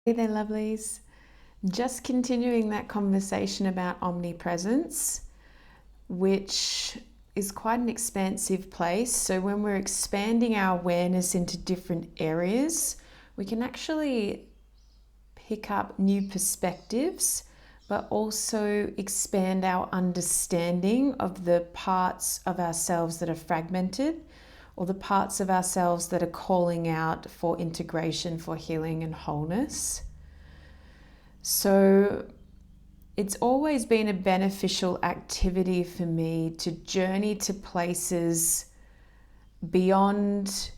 Hey there, lovelies. Just continuing that conversation about omnipresence, which is quite an expansive place. So, when we're expanding our awareness into different areas, we can actually pick up new perspectives, but also expand our understanding of the parts of ourselves that are fragmented or the parts of ourselves that are calling out for integration, for healing and wholeness. So it's always been a beneficial activity for me to journey to places beyond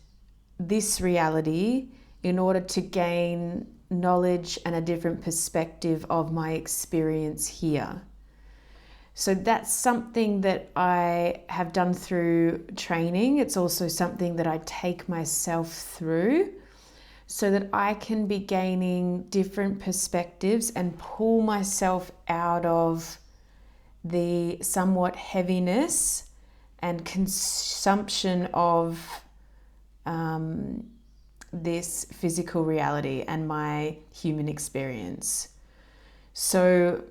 this reality in order to gain knowledge and a different perspective of my experience here. So that's something that I have done through training. It's also something that I take myself through so that I can be gaining different perspectives and pull myself out of the somewhat heaviness and consumption of this physical reality and my human experience. So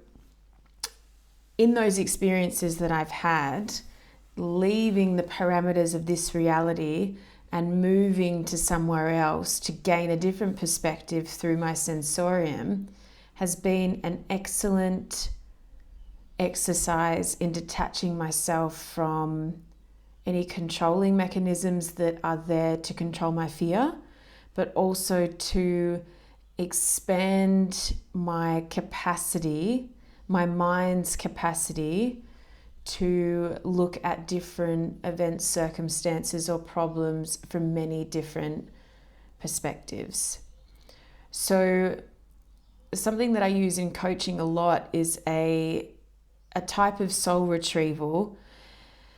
in those experiences that I've had, leaving the parameters of this reality and moving to somewhere else to gain a different perspective through my sensorium has been an excellent exercise in detaching myself from any controlling mechanisms that are there to control my fear, but also to expand my capacity, my mind's capacity to look at different events, circumstances, or problems from many different perspectives. So, something that I use in coaching a lot is a type of soul retrieval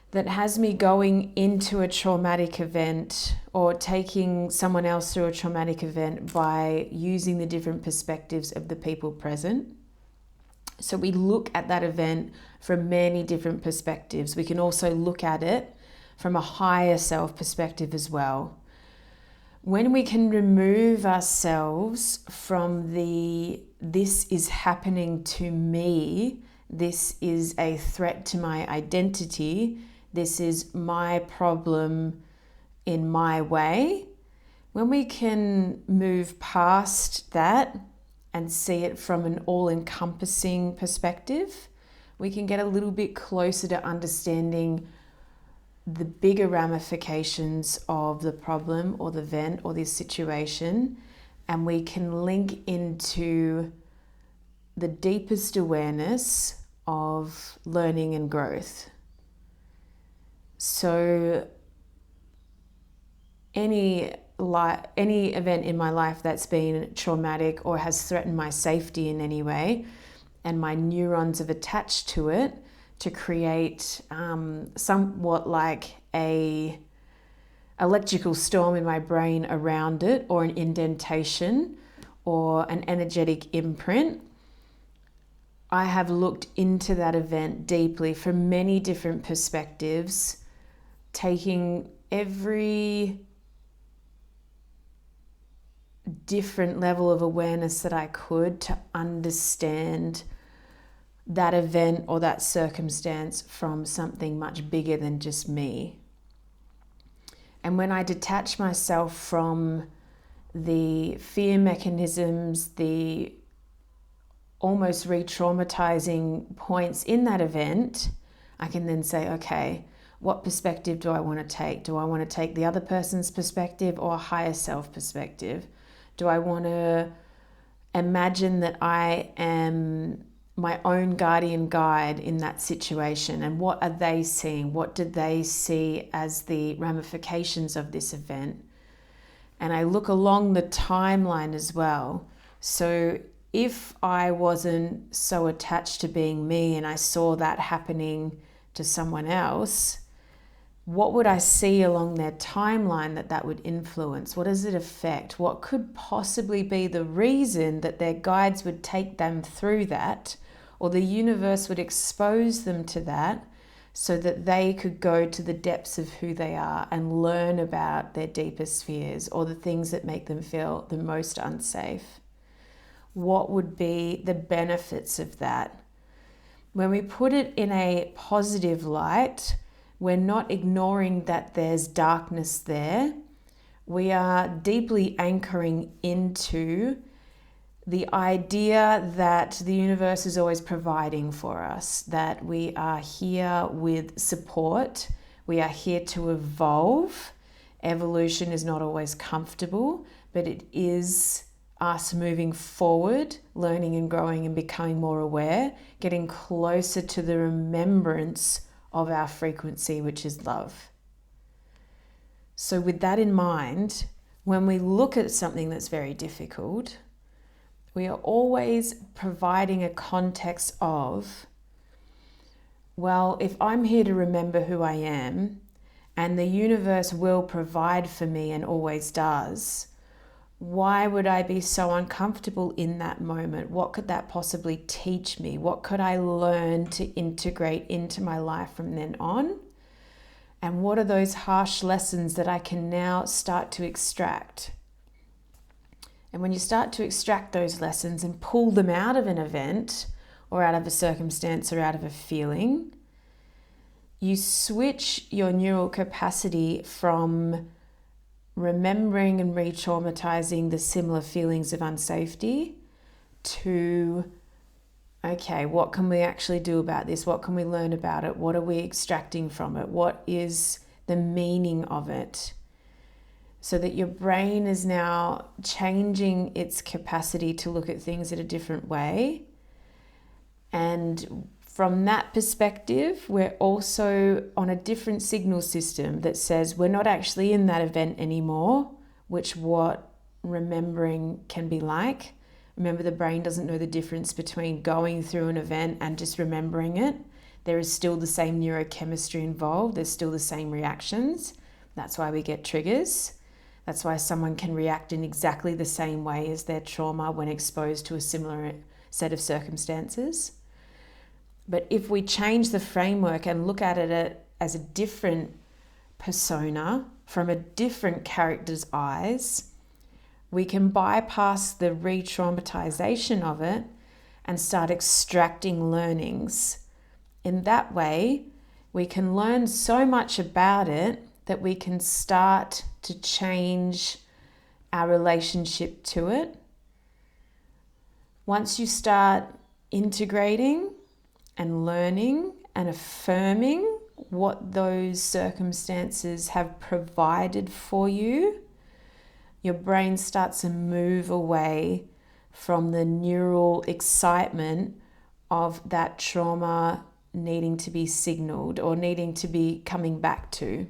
that has me going into a traumatic event or taking someone else through a traumatic event by using the different perspectives of the people present. So we look at that event from many different perspectives. We can also look at it from a higher self perspective as well. When we can remove ourselves from this is happening to me, this is a threat to my identity, this is my problem in my way, when we can move past that and see it from an all-encompassing perspective, we can get a little bit closer to understanding the bigger ramifications of the problem or the event or this situation, and we can link into the deepest awareness of learning and growth. So any event in my life that's been traumatic or has threatened my safety in any way, and my neurons have attached to it to create somewhat like a electrical storm in my brain around it, or an indentation or an energetic imprint, I have looked into that event deeply from many different perspectives, taking every different level of awareness that I could to understand that event or that circumstance from something much bigger than just me. And when I detach myself from the fear mechanisms, the almost re-traumatizing points in that event, I can then say, okay, what perspective do I want to take? Do I want to take the other person's perspective or a higher self perspective? Do I want to imagine that I am my own guardian guide in that situation, and what are they seeing? What do they see as the ramifications of this event? And I look along the timeline as well. So if I wasn't so attached to being me and I saw that happening to someone else, what would I see along their timeline that would influence? What does it affect? What could possibly be the reason that their guides would take them through that, or the universe would expose them to that so that they could go to the depths of who they are and learn about their deepest fears or the things that make them feel the most unsafe? what would be the benefits of that? When we put it in a positive light, we're not ignoring that there's darkness there. We are deeply anchoring into the idea that the universe is always providing for us, that we are here with support, we are here to evolve. Evolution is not always comfortable, but it is us moving forward, learning and growing and becoming more aware, getting closer to the remembrance of our frequency, which is love. So with that in mind, when we look at something that's very difficult, we are always providing a context of, well, if I'm here to remember who I am, and the universe will provide for me and always does, why would I be so uncomfortable in that moment? What could that possibly teach me? What could I learn to integrate into my life from then on? And what are those harsh lessons that I can now start to extract? And when you start to extract those lessons and pull them out of an event or out of a circumstance or out of a feeling, you switch your neural capacity from remembering and re-traumatizing the similar feelings of unsafety to, okay, what can we actually do about this? What can we learn about it? What are we extracting from it? What is the meaning of it? So that your brain is now changing its capacity to look at things in a different way. And from that perspective, we're also on a different signal system that says we're not actually in that event anymore, which what remembering can be like. Remember, the brain doesn't know the difference between going through an event and just remembering it. There is still the same neurochemistry involved. There's still the same reactions. That's why we get triggers. That's why someone can react in exactly the same way as their trauma when exposed to a similar set of circumstances. But if we change the framework and look at it as a different persona from a different character's eyes, we can bypass the re-traumatization of it and start extracting learnings. In that way, we can learn so much about it that we can start to change our relationship to it. Once you start integrating and learning and affirming what those circumstances have provided for you, your brain starts to move away from the neural excitement of that trauma needing to be signaled or needing to be coming back to.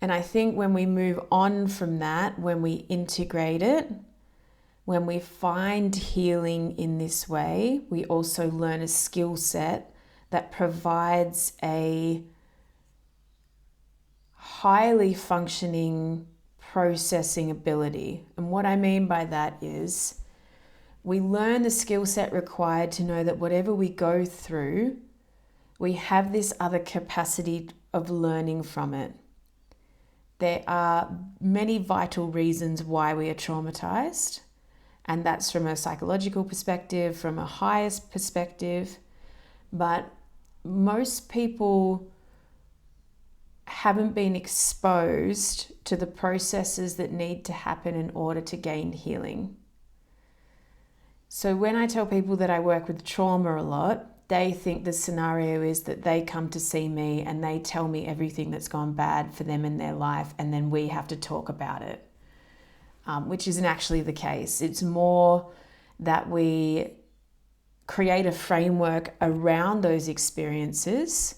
And I think when we move on from that, when we integrate it, when we find healing in this way, we also learn a skill set that provides a highly functioning processing ability. And what I mean by that is we learn the skill set required to know that whatever we go through, we have this other capacity of learning from it. There are many vital reasons why we are traumatized, and that's from a psychological perspective, from a highest perspective, but most people haven't been exposed to the processes that need to happen in order to gain healing. So when I tell people that I work with trauma a lot, they think the scenario is that they come to see me and they tell me everything that's gone bad for them in their life, and then we have to talk about it, which isn't actually the case. It's more that we create a framework around those experiences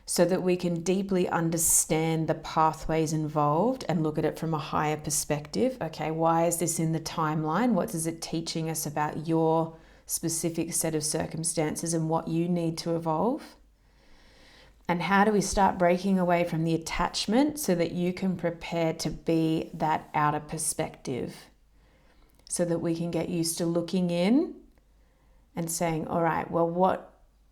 so that we can deeply understand the pathways involved and look at it from a higher perspective. Okay, why is this in the timeline? What is it teaching us about your specific set of circumstances and what you need to evolve? And how do we start breaking away from the attachment so that you can prepare to be that outer perspective, so that we can get used to looking in and saying, all right, well,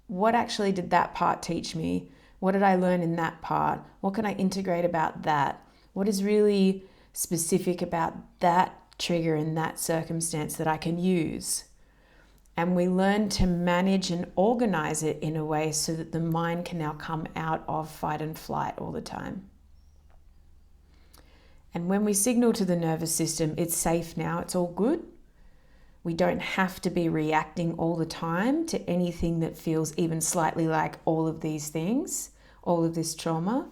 what actually did that part teach me? What did I learn in that part? What can I integrate about that? What is really specific about that trigger in that circumstance that I can use. And we learn to manage and organize it in a way so that the mind can now come out of fight and flight all the time. And when we signal to the nervous system, it's safe now, it's all good. We don't have to be reacting all the time to anything that feels even slightly like all of these things, all of this trauma.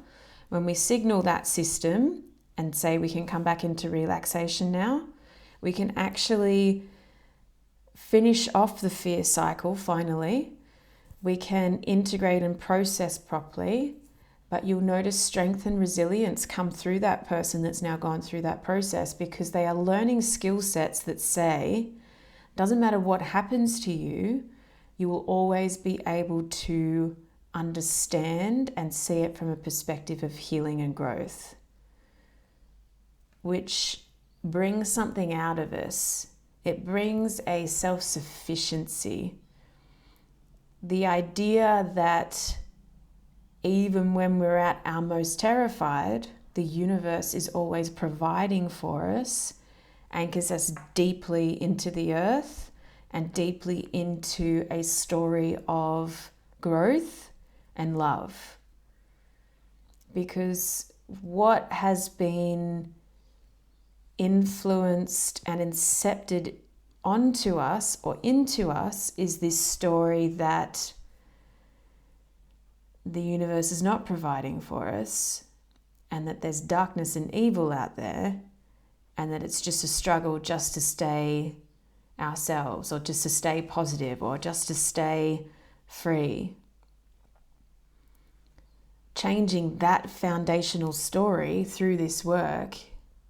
When we signal that system and say we can come back into relaxation now, we can actually finish off the fear cycle finally. We can integrate and process properly, but you'll notice strength and resilience come through that person that's now gone through that process, because they are learning skill sets that say, doesn't matter what happens to you, you will always be able to understand and see it from a perspective of healing and growth, which brings something out of us. It brings a self-sufficiency. The idea that even when we're at our most terrified, the universe is always providing for us, anchors us deeply into the earth and deeply into a story of growth and love. Because what has been influenced and incepted onto us or into us is this story that the universe is not providing for us, and that there's darkness and evil out there, and that it's just a struggle just to stay ourselves, or just to stay positive, or just to stay free. Changing that foundational story through this work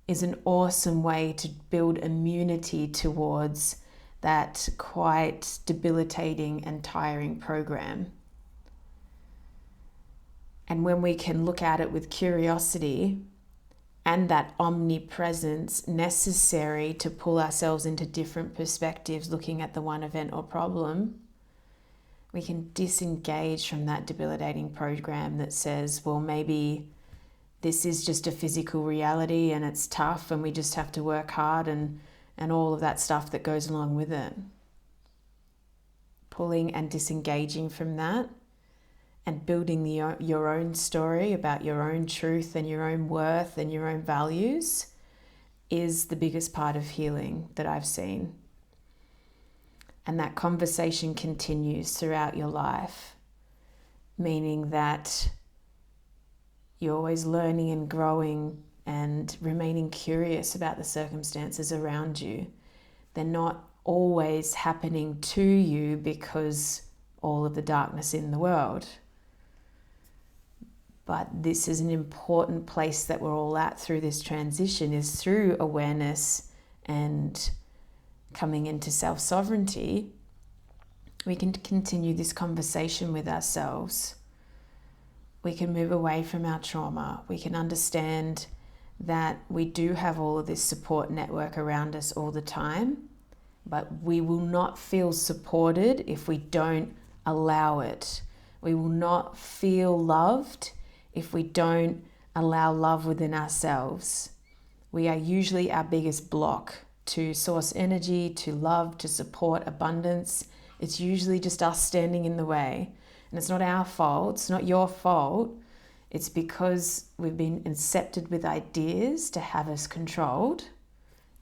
is an awesome way to build immunity towards that quite debilitating and tiring program. And when we can look at it with curiosity and that omnipresence necessary to pull ourselves into different perspectives, looking at the one event or problem, we can disengage from that debilitating program that says, well, maybe this is just a physical reality and it's tough and we just have to work hard and all of that stuff that goes along with it. Pulling and disengaging from that and building your own story about your own truth and your own worth and your own values is the biggest part of healing that I've seen. And that conversation continues throughout your life, meaning that you're always learning and growing and remaining curious about the circumstances around you. They're not always happening to you because all of the darkness in the world. But this is an important place that we're all at through this transition, is through awareness and coming into self-sovereignty. We can continue this conversation with ourselves. We can move away from our trauma. We can understand that we do have all of this support network around us all the time, but we will not feel supported if we don't allow it. We will not feel loved if we don't allow love within ourselves. We are usually our biggest block to source energy, to love, to support abundance. It's usually just us standing in the way. And it's not our fault, it's not your fault. It's because we've been incepted with ideas to have us controlled,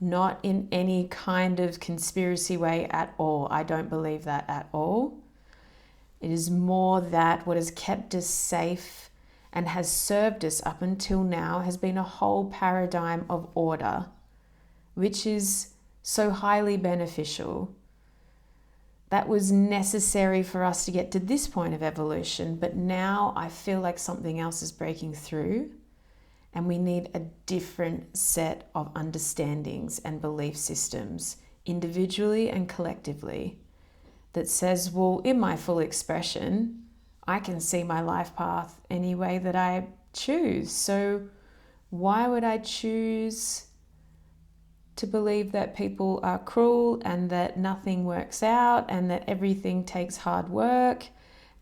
not in any kind of conspiracy way at all. I don't believe that at all. It is more that what has kept us safe and has served us up until now has been a whole paradigm of order, which is so highly beneficial. That was necessary for us to get to this point of evolution, but now I feel like something else is breaking through, and we need a different set of understandings and belief systems, individually and collectively, that says, well, in my full expression, I can see my life path any way that I choose. So why would I choose to believe that people are cruel and that nothing works out and that everything takes hard work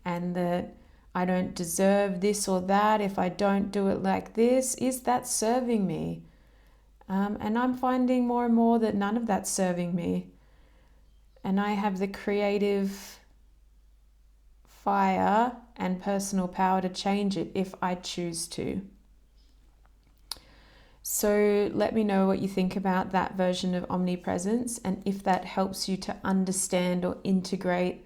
and that I don't deserve this or that if I don't do it like this? Is that serving me? And I'm finding more and more that none of that's serving me. And I have the creative fire and personal power to change it if I choose to. So let me know what you think about that version of omnipresence, and if that helps you to understand or integrate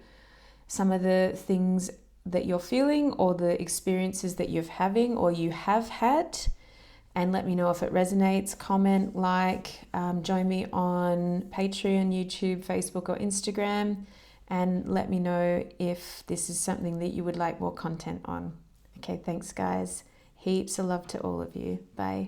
some of the things that you're feeling or the experiences that you're having or you have had. And let me know if it resonates. Comment, like, join me on Patreon, YouTube, Facebook, or Instagram, and let me know if this is something that you would like more content on. Okay, thanks guys. Heaps of love to all of you. Bye.